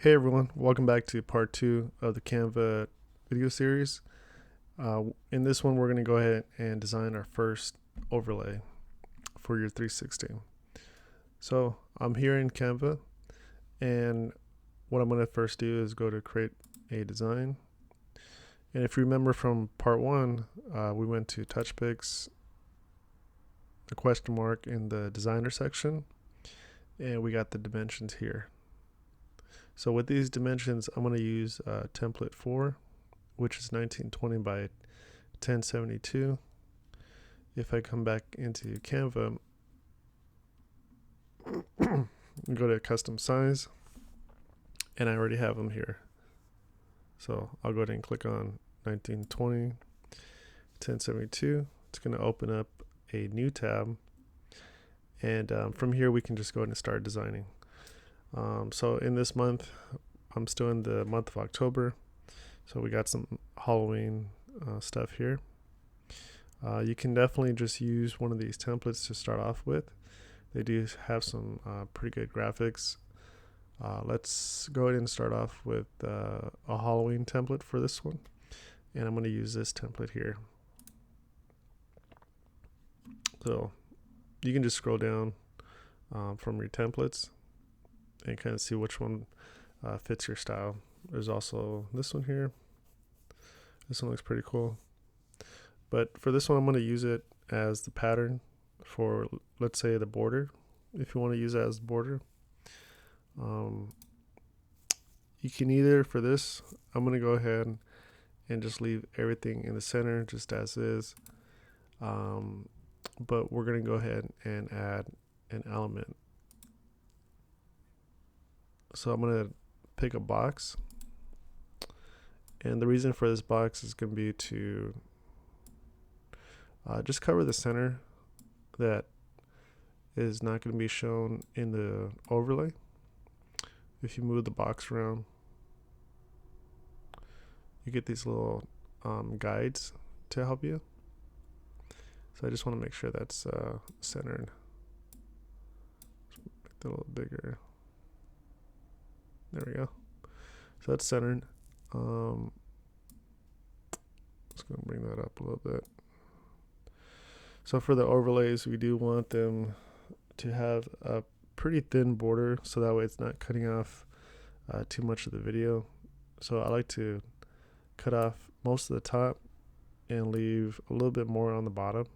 Hey everyone, welcome back to part two of the Canva video series. In this one, we're going to go ahead and design our first overlay for your 360. So I'm here in Canva, and what I'm going to first do is go to create a design. And if you remember from part one, we went to touch picks, the question mark in the designer section, and we got the dimensions here. So with these dimensions, I'm going to use template 4, which is 1920 by 1072. If I come back into Canva, go to custom size, and I already have them here. So I'll go ahead and click on 1920, 1072. It's going to open up a new tab, and from here we can just go ahead and start designing. So in this month, I'm still in the month of October. So we got some Halloween stuff here. You can definitely just use one of these templates to start off with. They do have some pretty good graphics. Let's go ahead and start off with a Halloween template for this one. And I'm going to use this template here. So you can just scroll down from your templates and kind of see which one fits your style. There's also this one here. This one looks pretty cool. But for this one, I'm going to use it as the pattern for, let's say, the border. If you want to use it as the border. You can either, for this, I'm going to go ahead and just leave everything in the center just as is. But we're going to go ahead and add an element. So I'm going to pick a box, and the reason for this box is going to be to just cover the center that is not going to be shown in the overlay. If you move the box around, you get these little guides to help you. So I just want to make sure that's centered. Make that a little bigger. There we go. So that's centered. Just going to bring that up a little bit. So for the overlays, we do want them to have a pretty thin border, so that way it's not cutting off too much of the video. So I like to cut off most of the top and leave a little bit more on the bottom.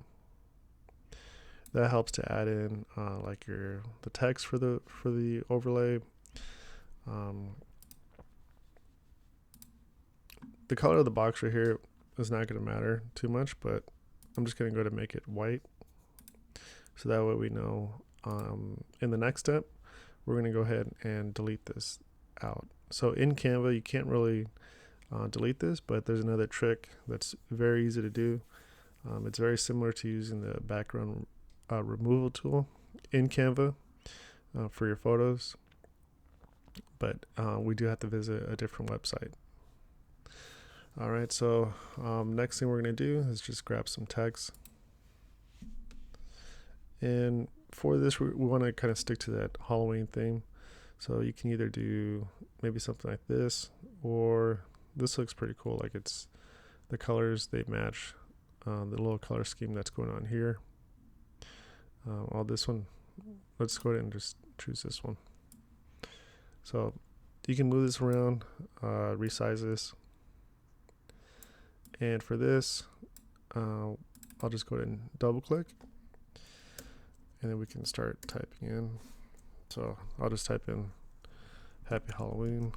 That helps to add in like the text for the overlay. The color of the box right here is not going to matter too much, but I'm just going to go to make it white. So that way we know in the next step, we're going to go ahead and delete this out. So in Canva, you can't really delete this, but there's another trick that's very easy to do. It's very similar to using the background removal tool in Canva for your photos. But we do have to visit a different website. All right, so next thing we're going to do is just grab some text. And for this, we want to kind of stick to that Halloween theme. So you can either do maybe something like this, or this looks pretty cool. Like it's the colors, they match the little color scheme that's going on here. All this one, let's go ahead and just choose this one. So you can move this around, resize this. And for this, I'll just go ahead and double click, and then we can start typing in. So I'll just type in Happy Halloween.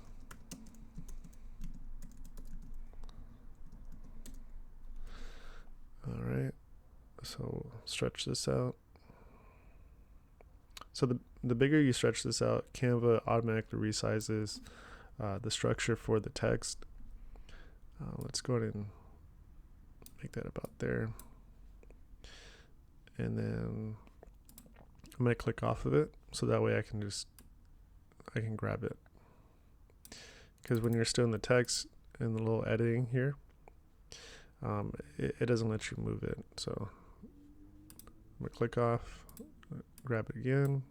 All right, so stretch this out. So the bigger you stretch this out, Canva automatically resizes the structure for the text. Let's go ahead and make that about there. And then I'm going to click off of it, so that way I can grab it. Because when you're still in the text in the little editing here, it doesn't let you move it. So I'm going to click off, grab it again,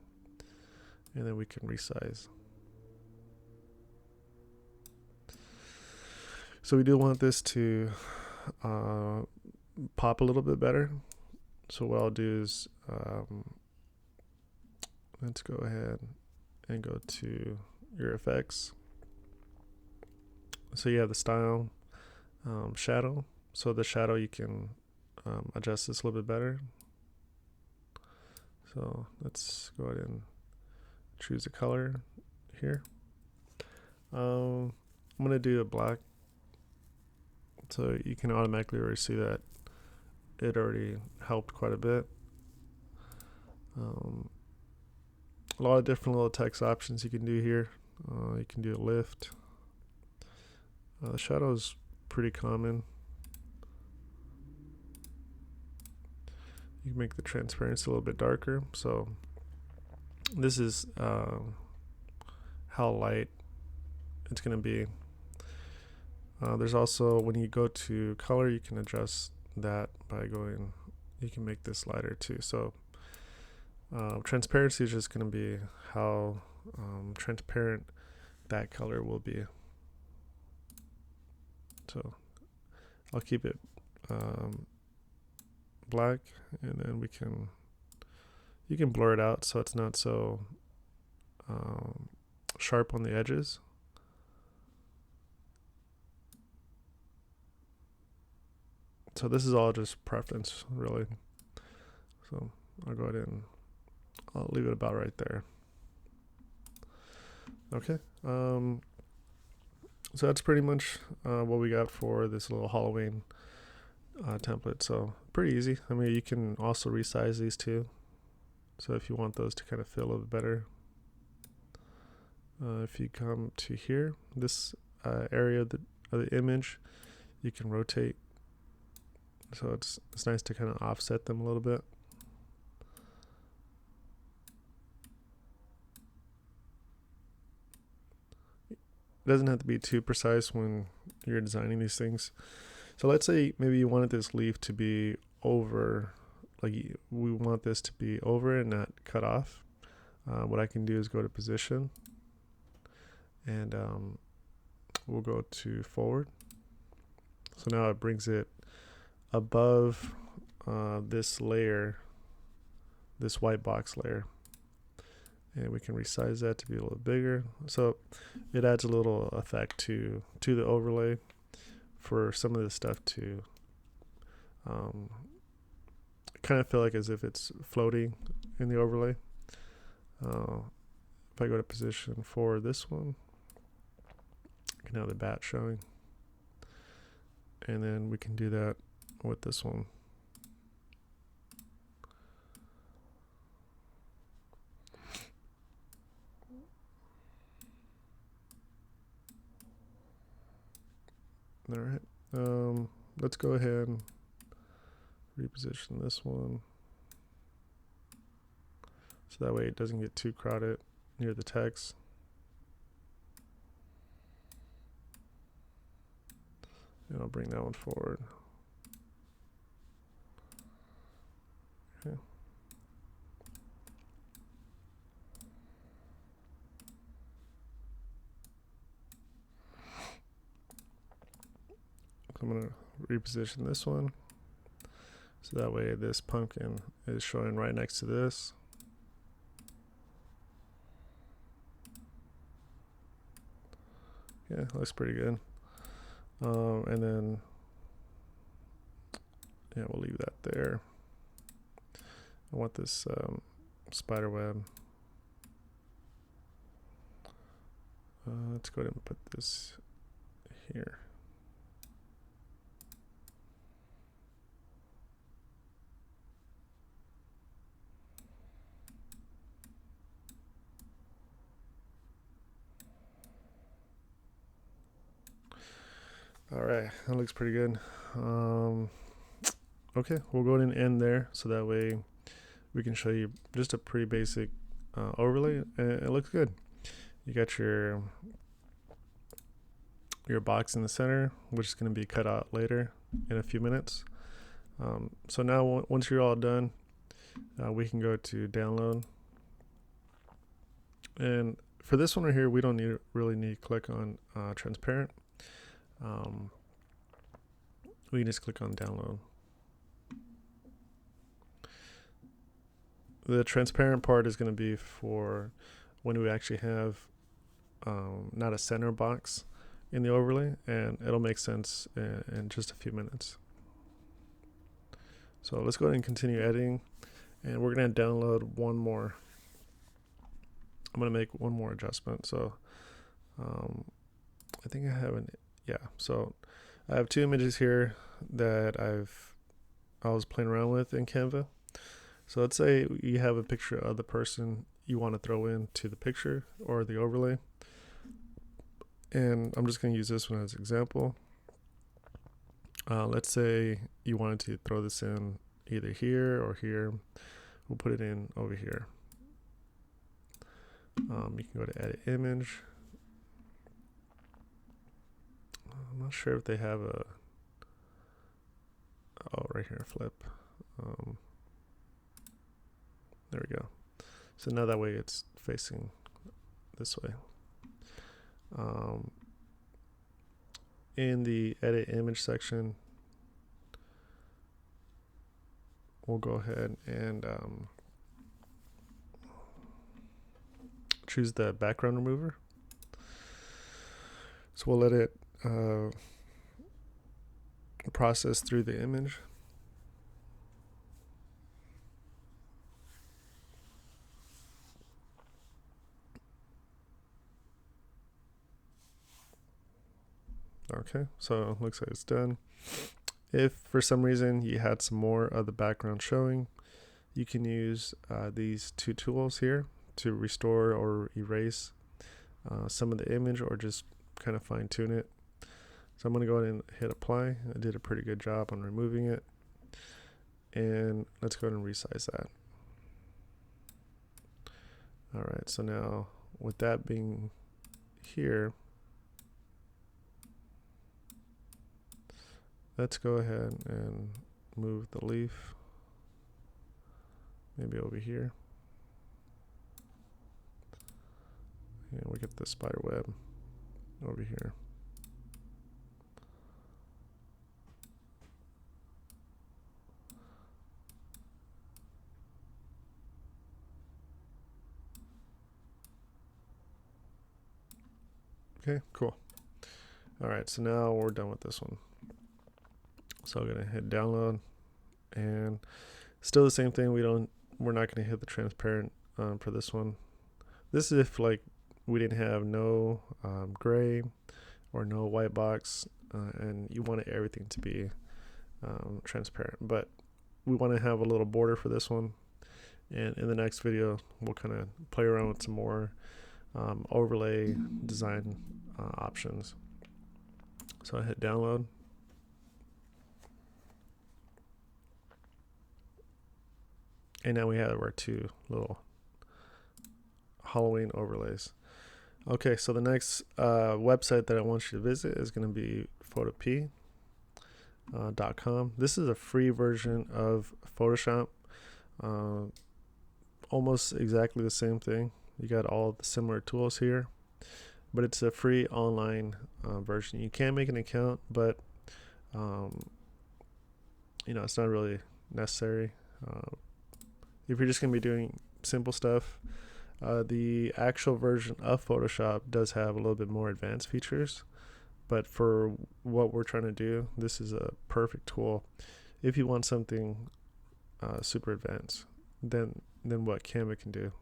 and then we can resize. So we do want this to pop a little bit better. So what I'll do is let's go ahead and go to your effects. So you have the style, shadow. So the shadow, you can adjust this a little bit better. So let's go ahead and choose a color here. I'm going to do a black. So you can automatically already see that it already helped quite a bit. A lot of different little text options you can do here. You can do a lift. The shadow is pretty common. You can make the transparency a little bit darker. So this is how light it's going to be. There's also, when you go to color, you can adjust that by going, you can make this lighter too. So transparency is just going to be how transparent that color will be. So I'll keep it black, and then you can blur it out so it's not so sharp on the edges. So this is all just preference, really. So I'll go ahead and I'll leave it about right there. Okay. So that's pretty much what we got for this little Halloween template. So pretty easy. I mean, you can also resize these too. So if you want those to kind of feel a little bit better, if you come to here, this area of the image, you can rotate. So it's nice to kind of offset them a little bit. It doesn't have to be too precise when you're designing these things. So let's say maybe you wanted this leaf to be over, like we want this to be over and not cut off. What I can do is go to position, and we'll go to forward. So now it brings it above this layer, this white box layer, and we can resize that to be a little bigger. So it adds a little effect to the overlay for some of this stuff to kind of feel like as if it's floating in the overlay. If I go to position for this one, I can have the bat showing, and then we can do that with this one. All right. Let's go ahead and reposition this one so that way it doesn't get too crowded near the text. And I'll bring that one forward. Okay. I'm going to reposition this one so that way this pumpkin is showing right next to this. Yeah, looks pretty good. And then, yeah, we'll leave that there. I want this spider web. Let's go ahead and put this here. All right, that looks pretty good. Okay, we'll go ahead and end there so that way we can show you just a pretty basic overlay, and it looks good. You got your box in the center, which is going to be cut out later in a few minutes. So now once you're all done, we can go to download. And for this one right here, we don't really need to click on transparent. we can just click on download. The transparent part is going to be for when we actually have not a center box in the overlay, and it'll make sense in just a few minutes. So let's go ahead and continue editing, and we're going to download one more. I'm going to make one more adjustment. So I think I have so I have two images here that I was playing around with in Canva. So let's say you have a picture of the person you want to throw into the picture or the overlay. And I'm just going to use this one as an example. Let's say you wanted to throw this in either here or here. We'll put it in over here. You can go to edit image. I'm not sure if they have right here, flip. There we go. So now that way it's facing this way. In the edit image section, we'll go ahead and choose the background remover. So we'll let it process through the image. Okay, so it looks like it's done. If for some reason you had some more of the background showing, you can use these two tools here to restore or erase some of the image, or just kind of fine tune it. So I'm going to go ahead and hit apply. I did a pretty good job on removing it. And let's go ahead and resize that. All right, so now with that being here, let's go ahead and move the leaf maybe over here. And we get the spider web over here. Okay, cool. All right, so now we're done with this one. So I'm gonna hit download, and still the same thing. We're not gonna hit the transparent for this one. This is if like we didn't have no gray or no white box, and you want everything to be transparent. But we want to have a little border for this one. And in the next video, we'll kind of play around with some more overlay design options. So I hit download. And now we have our two little Halloween overlays. Okay, so the next website that I want you to visit is going to be photop.com. This is a free version of Photoshop. Almost exactly the same thing. You got all the similar tools here, but it's a free online version. You can make an account, but it's not really necessary. If you're just going to be doing simple stuff, the actual version of Photoshop does have a little bit more advanced features, but for what we're trying to do, this is a perfect tool. If you want something super advanced than what Canva can do.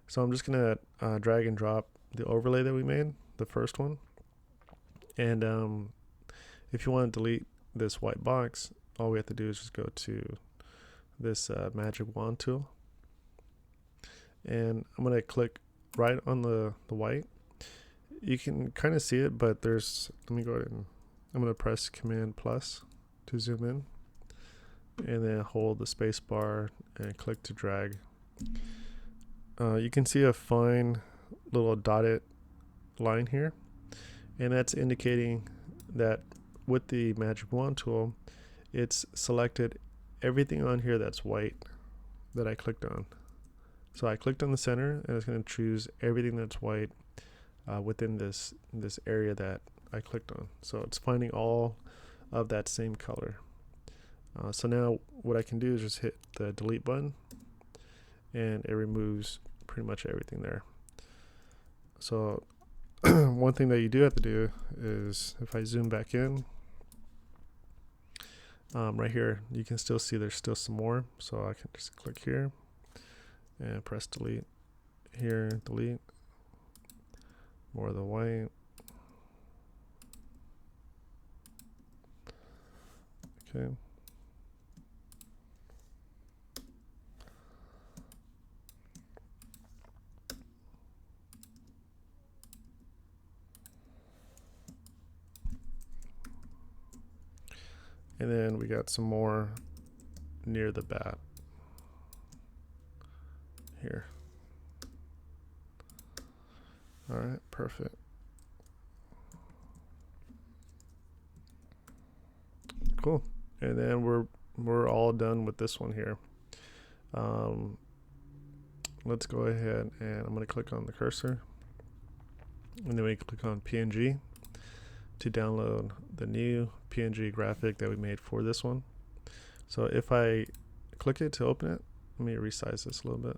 So I'm just going to drag and drop the overlay that we made, the first one. And if you want to delete this white box, all we have to do is just go to this magic wand tool, and I'm going to click right on the white. You can kind of see it, but let me go ahead and I'm going to press Command plus to zoom in, and then hold the space bar and click to drag. You can see a fine little dotted line here, and that's indicating that with the magic wand tool, it's selected everything on here that's white that I clicked on. So I clicked on the center, and it's going to choose everything that's white within this area that I clicked on. So it's finding all of that same color. So now what I can do is just hit the delete button, and it removes pretty much everything there. So one thing that you do have to do is, if I zoom back in, right here you can still see there's still some more, so I can just click here and press delete here, delete more of the white. Okay. And then we got some more near the bat here. All right, perfect. Cool. And then we're all done with this one here. Let's go ahead and I'm going to click on the cursor, and then we click on PNG to download the new PNG graphic that we made for this one. So if I click it to open it, let me resize this a little bit.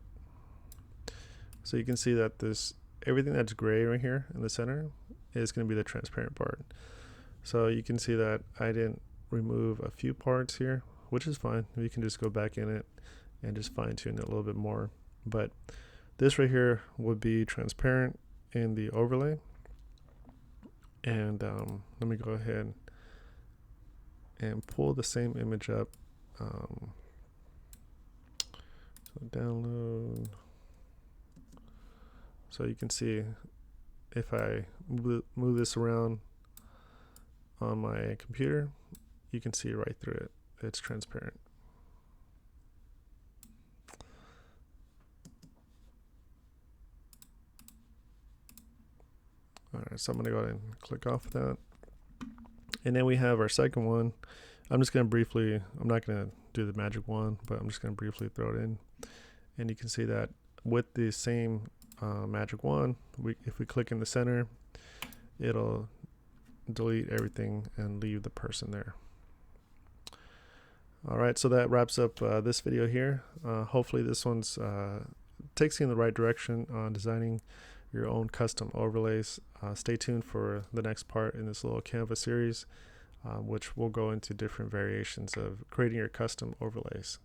So you can see that everything that's gray right here in the center is going to be the transparent part. So you can see that I didn't remove a few parts here, which is fine. You can just go back in it and just fine tune it a little bit more. But this right here would be transparent in the overlay. And let me go ahead and pull the same image up. So download. So you can see if I move this around on my computer, you can see right through it. It's transparent. All right, so I'm gonna go ahead and click off that. And then we have our second one. I'm just gonna briefly, I'm not gonna do the magic wand, but I'm just gonna briefly throw it in. And you can see that with the same magic wand, if we click in the center, it'll delete everything and leave the person there. All right, so that wraps up this video here. Hopefully this one's takes you in the right direction on designing your own custom overlays. Stay tuned for the next part in this little Canva series, which will go into different variations of creating your custom overlays.